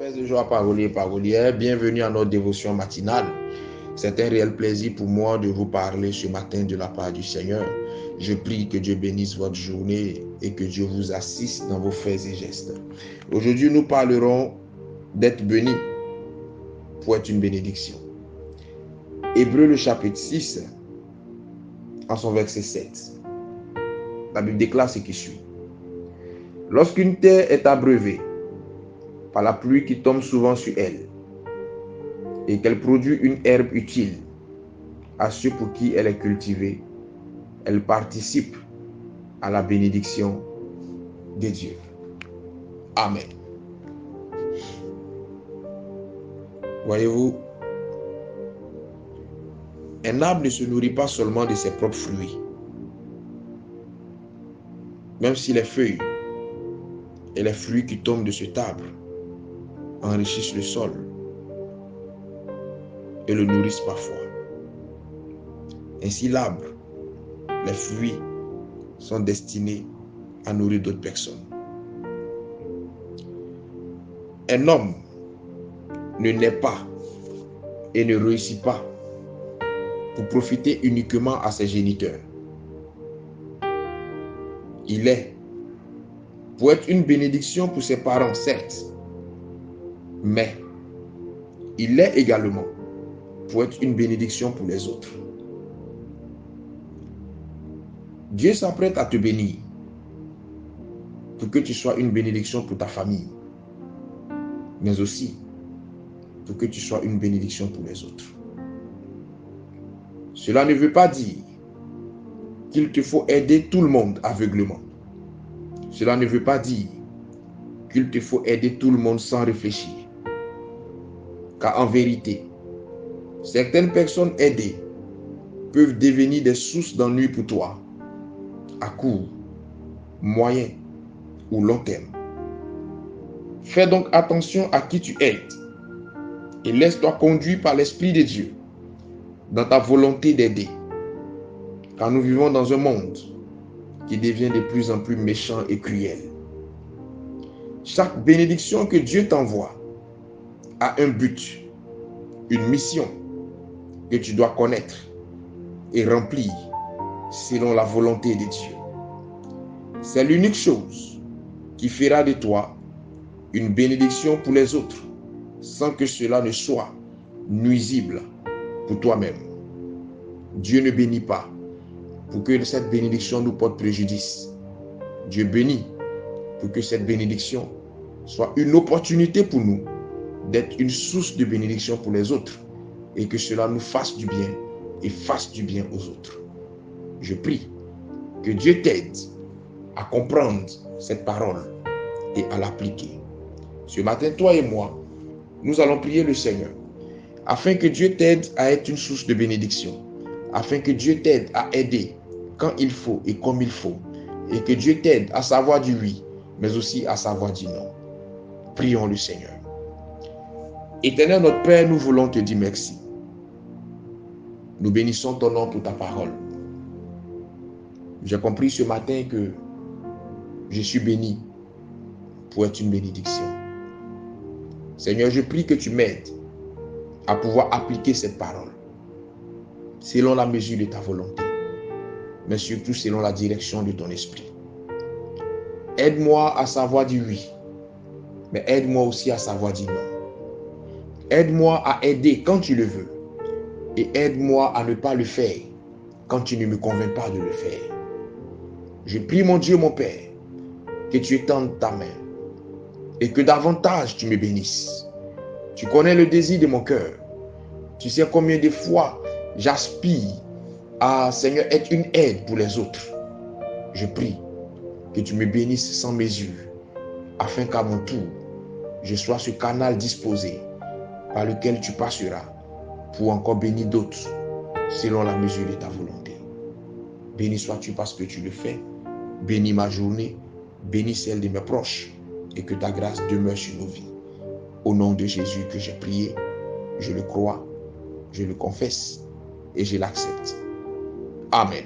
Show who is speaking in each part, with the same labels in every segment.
Speaker 1: Frères et joie, paroliers et parolières, bienvenue à notre dévotion matinale. C'est un réel plaisir pour moi de vous parler ce matin de la part du Seigneur. Je prie que Dieu bénisse votre journée et que Dieu vous assiste dans vos faits et gestes. Aujourd'hui, nous parlerons d'être béni pour être une bénédiction. Hébreux le chapitre 6, en son verset 7. La Bible déclare ce qui suit. Lorsqu'une terre est abreuvée par la pluie qui tombe souvent sur elle, et qu'elle produit une herbe utile à ceux pour qui elle est cultivée, elle participe à la bénédiction de Dieu. Amen. Voyez-vous, un arbre ne se nourrit pas seulement de ses propres fruits, même si les feuilles et les fruits qui tombent de cet arbre enrichissent le sol et le nourrissent parfois. Ainsi, l'arbre, les fruits sont destinés à nourrir d'autres personnes. Un homme ne naît pas et ne réussit pas pour profiter uniquement à ses géniteurs. Il est pour être une bénédiction pour ses parents, certes, mais il est également pour être une bénédiction pour les autres. Dieu s'apprête à te bénir pour que tu sois une bénédiction pour ta famille, mais aussi pour que tu sois une bénédiction pour les autres. Cela ne veut pas dire qu'il te faut aider tout le monde aveuglément. Cela ne veut pas dire qu'il te faut aider tout le monde sans réfléchir. Car en vérité, certaines personnes aidées peuvent devenir des sources d'ennui pour toi, à court, moyen ou long terme. Fais donc attention à qui tu aides et laisse-toi conduire par l'Esprit de Dieu dans ta volonté d'aider. Car nous vivons dans un monde qui devient de plus en plus méchant et cruel. Chaque bénédiction que Dieu t'envoie a un but, une mission que tu dois connaître et remplir selon la volonté de Dieu. C'est l'unique chose qui fera de toi une bénédiction pour les autres sans que cela ne soit nuisible pour toi-même. Dieu ne bénit pas pour que cette bénédiction nous porte préjudice. Dieu bénit pour que cette bénédiction soit une opportunité pour nous d'être une source de bénédiction pour les autres et que cela nous fasse du bien et fasse du bien aux autres. Je prie que Dieu t'aide à comprendre cette parole et à l'appliquer. Ce matin, toi et moi, nous allons prier le Seigneur afin que Dieu t'aide à être une source de bénédiction, afin que Dieu t'aide à aider quand il faut et comme il faut, et que Dieu t'aide à savoir dire oui, mais aussi à savoir dire non. Prions le Seigneur. Éternel notre Père, nous voulons te dire merci. Nous bénissons ton nom pour ta parole. J'ai compris ce matin que je suis béni pour être une bénédiction. Seigneur, je prie que tu m'aides à pouvoir appliquer cette parole selon la mesure de ta volonté, mais surtout selon la direction de ton esprit. Aide-moi à savoir dire oui, mais aide-moi aussi à savoir dire non. Aide-moi à aider quand tu le veux et aide-moi à ne pas le faire quand tu ne me convaincs pas de le faire. Je prie mon Dieu, mon Père, que tu étendes ta main et que davantage tu me bénisses. Tu connais le désir de mon cœur. Tu sais combien de fois j'aspire à, Seigneur, être une aide pour les autres. Je prie que tu me bénisses sans mesure, afin qu'à mon tour, je sois ce canal disposé par lequel tu passeras pour encore bénir d'autres selon la mesure de ta volonté. Béni sois-tu parce que tu le fais. Bénis ma journée, bénis celle de mes proches et que ta grâce demeure sur nos vies. Au nom de Jésus que j'ai prié, je le crois, je le confesse et je l'accepte. Amen.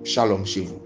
Speaker 1: Shalom chez vous.